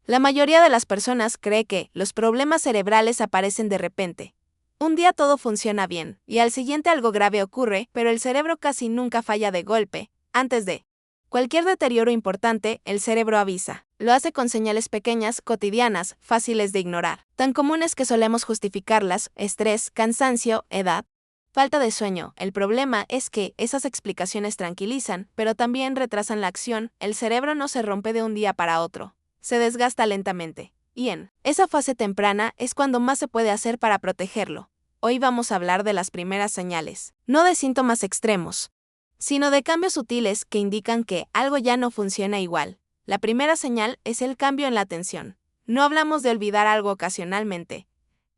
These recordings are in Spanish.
La mayoría de las personas cree que los problemas cerebrales aparecen de repente. Un día todo funciona bien, y al siguiente algo grave ocurre, pero el cerebro casi nunca falla de golpe. Antes de cualquier deterioro importante, el cerebro avisa. Lo hace con señales pequeñas, cotidianas, fáciles de ignorar, tan comunes que solemos justificarlas: estrés, cansancio, edad, falta de sueño. El problema es que esas explicaciones tranquilizan, pero también retrasan la acción. El cerebro no se rompe de un día para otro. Se desgasta lentamente. Y en esa fase temprana es cuando más se puede hacer para protegerlo. Hoy vamos a hablar de las primeras señales, no de síntomas extremos, sino de cambios sutiles que indican que algo ya no funciona igual. La primera señal es el cambio en la atención. No hablamos de olvidar algo ocasionalmente.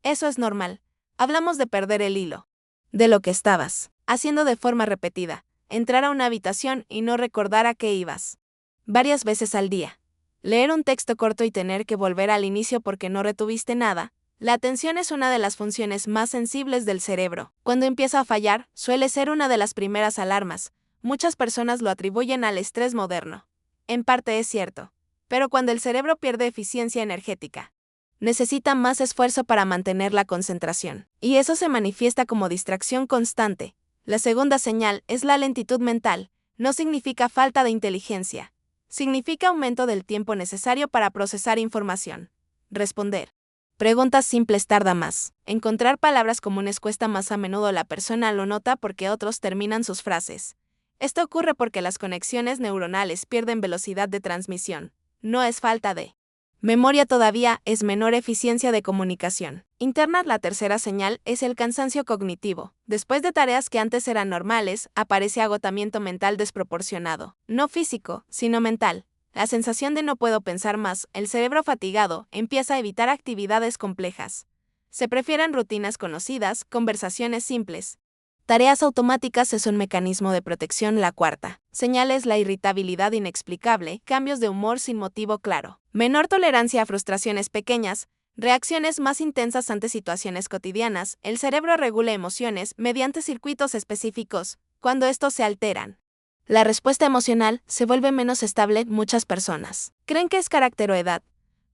Eso es normal. Hablamos de perder el hilo de lo que estabas haciendo de forma repetida, entrar a una habitación y no recordar a qué ibas varias veces al día. Leer un texto corto y tener que volver al inicio porque no retuviste nada. La atención es una de las funciones más sensibles del cerebro. Cuando empieza a fallar, suele ser una de las primeras alarmas. Muchas personas lo atribuyen al estrés moderno. En parte es cierto. Pero cuando el cerebro pierde eficiencia energética, necesita más esfuerzo para mantener la concentración. Y eso se manifiesta como distracción constante. La segunda señal es la lentitud mental. No significa falta de inteligencia. Significa aumento del tiempo necesario para procesar información. Responder preguntas simples tarda más. Encontrar palabras comunes cuesta más. A menudo la persona lo nota porque otros terminan sus frases. Esto ocurre porque las conexiones neuronales pierden velocidad de transmisión. No es falta de memoria todavía, es menor eficiencia de comunicación interna. La tercera señal es el cansancio cognitivo. Después de tareas que antes eran normales, aparece agotamiento mental desproporcionado. No físico, sino mental. La sensación de no puedo pensar más. El cerebro fatigado empieza a evitar actividades complejas. Se prefieren rutinas conocidas, conversaciones simples. Tareas automáticas es un mecanismo de protección. La cuarta señal es la irritabilidad inexplicable, cambios de humor sin motivo claro, menor tolerancia a frustraciones pequeñas, reacciones más intensas ante situaciones cotidianas. El cerebro regula emociones mediante circuitos específicos. Cuando estos se alteran, la respuesta emocional se vuelve menos estable. Muchas personas creen que es carácter o edad,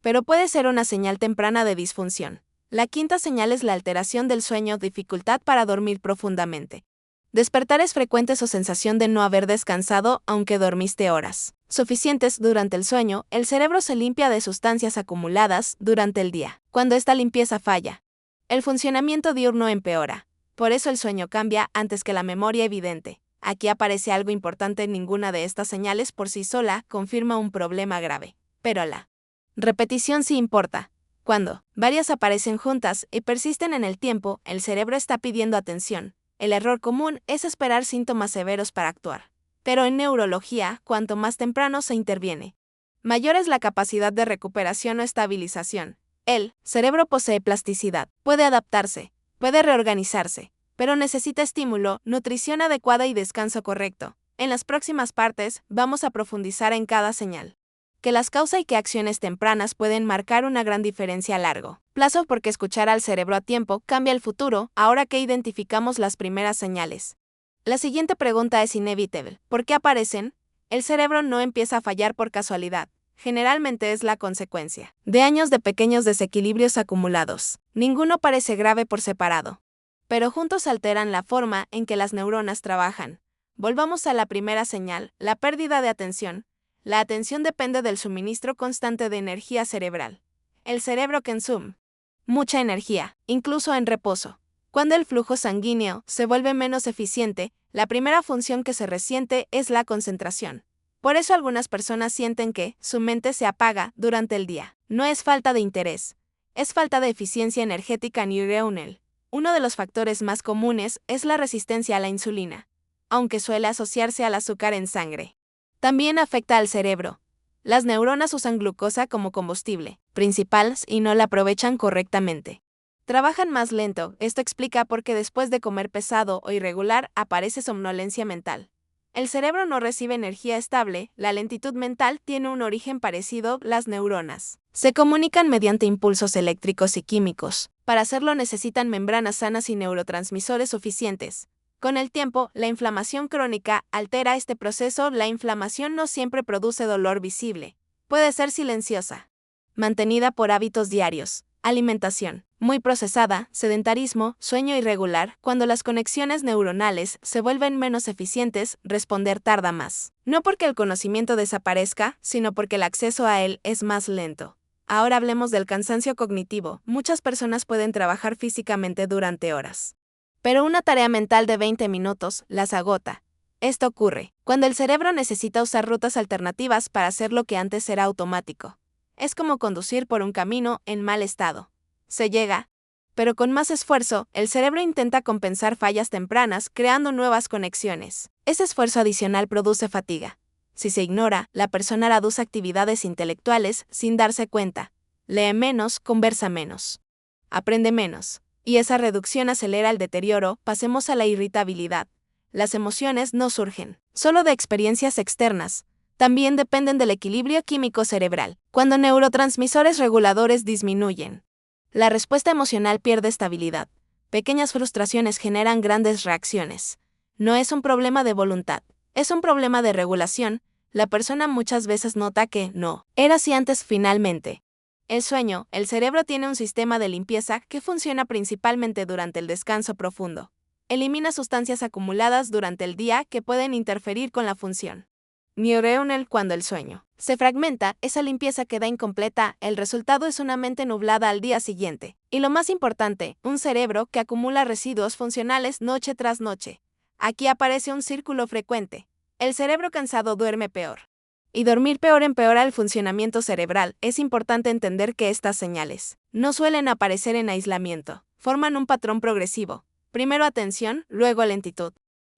pero puede ser una señal temprana de disfunción. La quinta señal es la alteración del sueño, dificultad para dormir profundamente. Despertares frecuentes o sensación de no haber descansado aunque dormiste horas suficientes durante el sueño. El cerebro se limpia de sustancias acumuladas durante el día. Cuando esta limpieza falla, el funcionamiento diurno empeora. Por eso el sueño cambia antes que la memoria evidente. Aquí aparece algo importante: ninguna de estas señales por sí sola confirma un problema grave. Pero la repetición sí importa. Cuando varias aparecen juntas y persisten en el tiempo, el cerebro está pidiendo atención. El error común es esperar síntomas severos para actuar. Pero en neurología, cuanto más temprano se interviene, mayor es la capacidad de recuperación o estabilización. El cerebro posee plasticidad, puede adaptarse, puede reorganizarse, pero necesita estímulo, nutrición adecuada y descanso correcto. En las próximas partes, vamos a profundizar en cada señal que las causa y qué acciones tempranas pueden marcar una gran diferencia a largo plazo, porque escuchar al cerebro a tiempo cambia el futuro. Ahora que identificamos las primeras señales, la siguiente pregunta es inevitable: ¿por qué aparecen? El cerebro no empieza a fallar por casualidad. Generalmente es la consecuencia de años de pequeños desequilibrios acumulados. Ninguno parece grave por separado, pero juntos alteran la forma en que las neuronas trabajan. Volvamos a la primera señal, la pérdida de atención. La atención depende del suministro constante de energía cerebral. El cerebro consume mucha energía, incluso en reposo. Cuando el flujo sanguíneo se vuelve menos eficiente, la primera función que se resiente es la concentración. Por eso algunas personas sienten que su mente se apaga durante el día. No es falta de interés, es falta de eficiencia energética neuronal. Uno de los factores más comunes es la resistencia a la insulina, aunque suele asociarse al azúcar en sangre. También afecta al cerebro. Las neuronas usan glucosa como combustible principal y no la aprovechan correctamente. Trabajan más lento. Esto explica por qué después de comer pesado o irregular aparece somnolencia mental. El cerebro no recibe energía estable. La lentitud mental tiene un origen parecido. Las neuronas se comunican mediante impulsos eléctricos y químicos. Para hacerlo necesitan membranas sanas y neurotransmisores suficientes. Con el tiempo, la inflamación crónica altera este proceso. La inflamación no siempre produce dolor visible. Puede ser silenciosa, mantenida por hábitos diarios, alimentación muy procesada, sedentarismo, sueño irregular. Cuando las conexiones neuronales se vuelven menos eficientes, responder tarda más. No porque el conocimiento desaparezca, sino porque el acceso a él es más lento. Ahora hablemos del cansancio cognitivo. Muchas personas pueden trabajar físicamente durante horas, pero una tarea mental de 20 minutos las agota. Esto ocurre cuando el cerebro necesita usar rutas alternativas para hacer lo que antes era automático. Es como conducir por un camino en mal estado. Se llega, pero con más esfuerzo, el cerebro intenta compensar fallas tempranas creando nuevas conexiones. Ese esfuerzo adicional produce fatiga. Si se ignora, la persona reduce actividades intelectuales sin darse cuenta. Lee menos, conversa menos, aprende menos. Y esa reducción acelera el deterioro. Pasemos a la irritabilidad. Las emociones no surgen solo de experiencias externas, también dependen del equilibrio químico cerebral. Cuando neurotransmisores reguladores disminuyen, la respuesta emocional pierde estabilidad. Pequeñas frustraciones generan grandes reacciones. No es un problema de voluntad, es un problema de regulación. La persona muchas veces nota que no era así antes. Finalmente, el sueño. El cerebro tiene un sistema de limpieza que funciona principalmente durante el descanso profundo. Elimina sustancias acumuladas durante el día que pueden interferir con la función neuronal. Cuando el sueño se fragmenta, esa limpieza queda incompleta. El resultado es una mente nublada al día siguiente. Y lo más importante, un cerebro que acumula residuos funcionales noche tras noche. Aquí aparece un círculo frecuente. El cerebro cansado duerme peor. Y dormir peor empeora el funcionamiento cerebral. Es importante entender que estas señales no suelen aparecer en aislamiento. Forman un patrón progresivo. Primero atención, luego lentitud.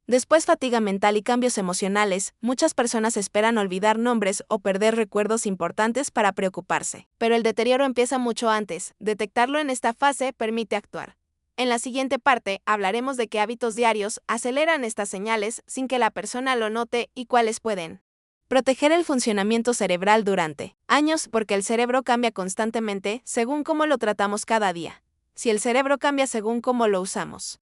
Después fatiga mental y cambios emocionales. Muchas personas esperan olvidar nombres o perder recuerdos importantes para preocuparse. Pero el deterioro empieza mucho antes. Detectarlo en esta fase permite actuar. En la siguiente parte hablaremos de qué hábitos diarios aceleran estas señales sin que la persona lo note y cuáles pueden proteger el funcionamiento cerebral durante años, porque el cerebro cambia constantemente según cómo lo tratamos cada día. Si el cerebro cambia según cómo lo usamos,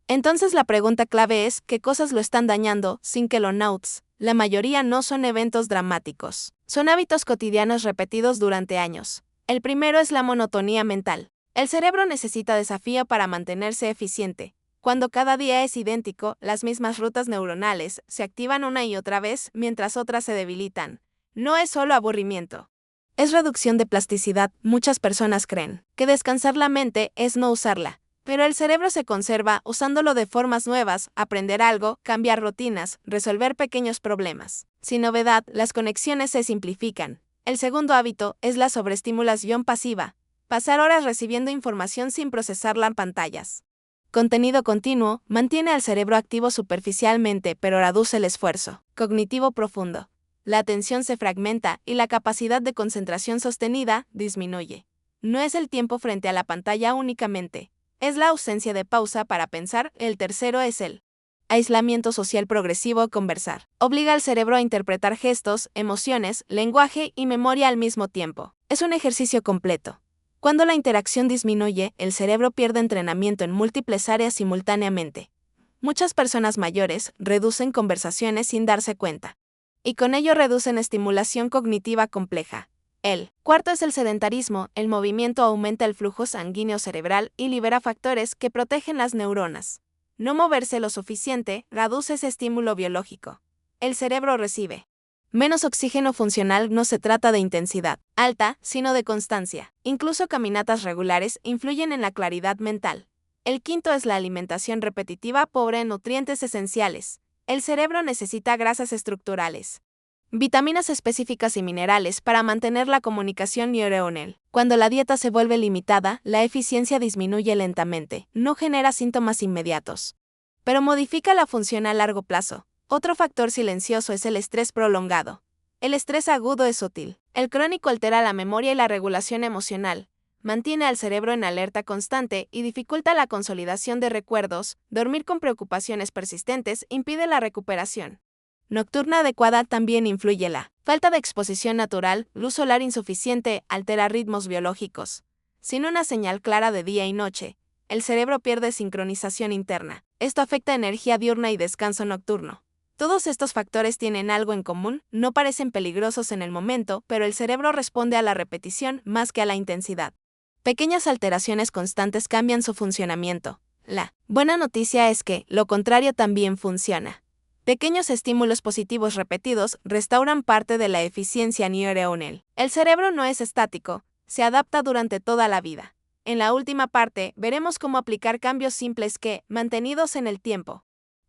entonces la pregunta clave es, ¿qué cosas lo están dañando sin que lo notes? La mayoría no son eventos dramáticos. Son hábitos cotidianos repetidos durante años. El primero es la monotonía mental. El cerebro necesita desafío para mantenerse eficiente. Cuando cada día es idéntico, las mismas rutas neuronales se activan una y otra vez mientras otras se debilitan. No es solo aburrimiento. Es reducción de plasticidad. Muchas personas creen que descansar la mente es no usarla. Pero el cerebro se conserva usándolo de formas nuevas, aprender algo, cambiar rutinas, resolver pequeños problemas. Sin novedad, las conexiones se simplifican. El segundo hábito es la sobreestimulación pasiva. Pasar horas recibiendo información sin procesarla en pantallas. Contenido continuo mantiene al cerebro activo superficialmente, pero reduce el esfuerzo cognitivo profundo. La atención se fragmenta y la capacidad de concentración sostenida disminuye. No es el tiempo frente a la pantalla únicamente. Es la ausencia de pausa para pensar. El tercero es el aislamiento social progresivo. Conversar obliga al cerebro a interpretar gestos, emociones, lenguaje y memoria al mismo tiempo. Es un ejercicio completo. Cuando la interacción disminuye, el cerebro pierde entrenamiento en múltiples áreas simultáneamente. Muchas personas mayores reducen conversaciones sin darse cuenta, y con ello reducen estimulación cognitiva compleja. El cuarto es el sedentarismo. El movimiento aumenta el flujo sanguíneo cerebral y libera factores que protegen las neuronas. No moverse lo suficiente reduce ese estímulo biológico. El cerebro recibe menos oxígeno funcional. No se trata de intensidad alta, sino de constancia. Incluso caminatas regulares influyen en la claridad mental. El quinto es la alimentación repetitiva pobre en nutrientes esenciales. El cerebro necesita grasas estructurales, vitaminas específicas y minerales para mantener la comunicación neuronal. Cuando la dieta se vuelve limitada, la eficiencia disminuye lentamente. No genera síntomas inmediatos, pero modifica la función a largo plazo. Otro factor silencioso es el estrés prolongado. El estrés agudo es sutil. El crónico altera la memoria y la regulación emocional. Mantiene al cerebro en alerta constante y dificulta la consolidación de recuerdos. Dormir con preocupaciones persistentes impide la recuperación nocturna adecuada. También influye la falta de exposición natural. Luz solar insuficiente altera ritmos biológicos. Sin una señal clara de día y noche, el cerebro pierde sincronización interna. Esto afecta energía diurna y descanso nocturno. Todos estos factores tienen algo en común, no parecen peligrosos en el momento, pero el cerebro responde a la repetición más que a la intensidad. Pequeñas alteraciones constantes cambian su funcionamiento. La buena noticia es que lo contrario también funciona. Pequeños estímulos positivos repetidos restauran parte de la eficiencia neuronal. El cerebro no es estático, se adapta durante toda la vida. En la última parte, veremos cómo aplicar cambios simples que, mantenidos en el tiempo,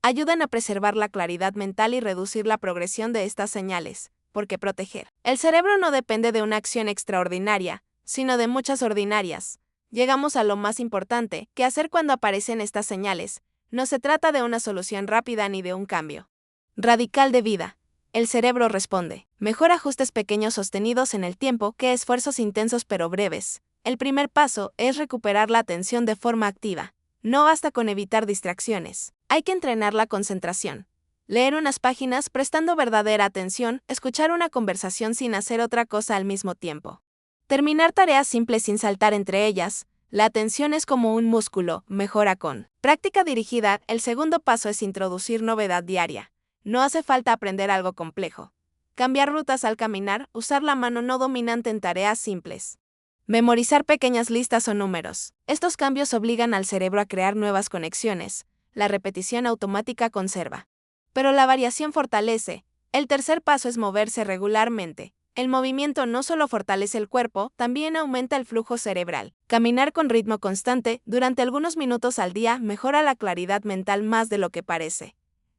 ayudan a preservar la claridad mental y reducir la progresión de estas señales, porque proteger el cerebro no depende de una acción extraordinaria, sino de muchas ordinarias. Llegamos a lo más importante, ¿qué hacer cuando aparecen estas señales? No se trata de una solución rápida ni de un cambio radical de vida. El cerebro responde. Mejor ajustes pequeños sostenidos en el tiempo que esfuerzos intensos pero breves. El primer paso es recuperar la atención de forma activa. No basta con evitar distracciones. Hay que entrenar la concentración. Leer unas páginas prestando verdadera atención, escuchar una conversación sin hacer otra cosa al mismo tiempo. Terminar tareas simples sin saltar entre ellas. La atención es como un músculo, mejora con práctica dirigida. El segundo paso es introducir novedad diaria. No hace falta aprender algo complejo. Cambiar rutas al caminar, usar la mano no dominante en tareas simples. Memorizar pequeñas listas o números. Estos cambios obligan al cerebro a crear nuevas conexiones. La repetición automática conserva. Pero la variación fortalece. El tercer paso es moverse regularmente. El movimiento no solo fortalece el cuerpo, también aumenta el flujo cerebral. Caminar con ritmo constante durante algunos minutos al día mejora la claridad mental más de lo que parece.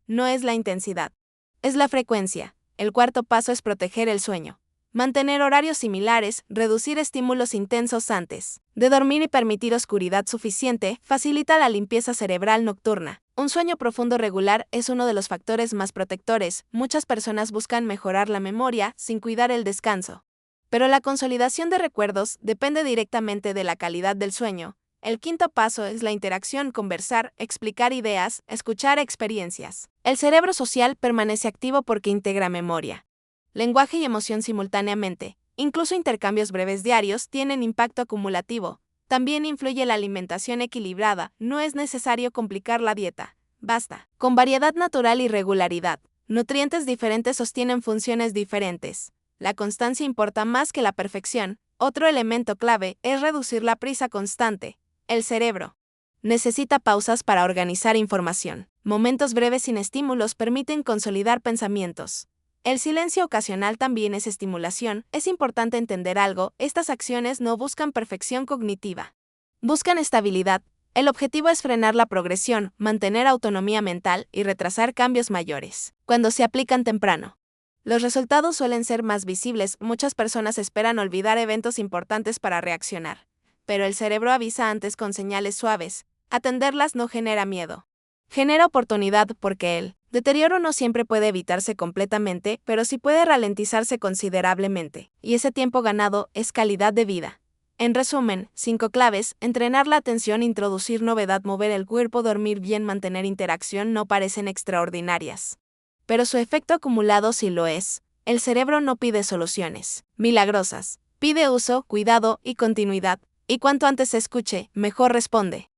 No es la intensidad, es la frecuencia. El cuarto paso es proteger el sueño. Mantener horarios similares, reducir estímulos intensos antes de dormir y permitir oscuridad suficiente facilita la limpieza cerebral nocturna. Un sueño profundo regular es uno de los factores más protectores. Muchas personas buscan mejorar la memoria sin cuidar el descanso. Pero la consolidación de recuerdos depende directamente de la calidad del sueño. El quinto paso es la interacción, conversar, explicar ideas, escuchar experiencias. El cerebro social permanece activo porque integra memoria, lenguaje y emoción simultáneamente. Incluso intercambios breves diarios tienen impacto acumulativo. También influye la alimentación equilibrada. No es necesario complicar la dieta. Basta con variedad natural y regularidad. Nutrientes diferentes sostienen funciones diferentes. La constancia importa más que la perfección. Otro elemento clave es reducir la prisa constante. El cerebro necesita pausas para organizar información. Momentos breves sin estímulos permiten consolidar pensamientos. El silencio ocasional también es estimulación. Es importante entender algo, estas acciones no buscan perfección cognitiva. Buscan estabilidad. El objetivo es frenar la progresión, mantener autonomía mental y retrasar cambios mayores. Cuando se aplican temprano, los resultados suelen ser más visibles. Muchas personas esperan olvidar eventos importantes para reaccionar. Pero el cerebro avisa antes con señales suaves. Atenderlas no genera miedo. Genera oportunidad porque el deterioro no siempre puede evitarse completamente, pero sí puede ralentizarse considerablemente. Y ese tiempo ganado es calidad de vida. En resumen, 5 claves: entrenar la atención, introducir novedad, mover el cuerpo, dormir bien, mantener interacción no parecen extraordinarias. Pero su efecto acumulado sí lo es. El cerebro no pide soluciones milagrosas. Pide uso, cuidado y continuidad. Y cuanto antes se escuche, mejor responde.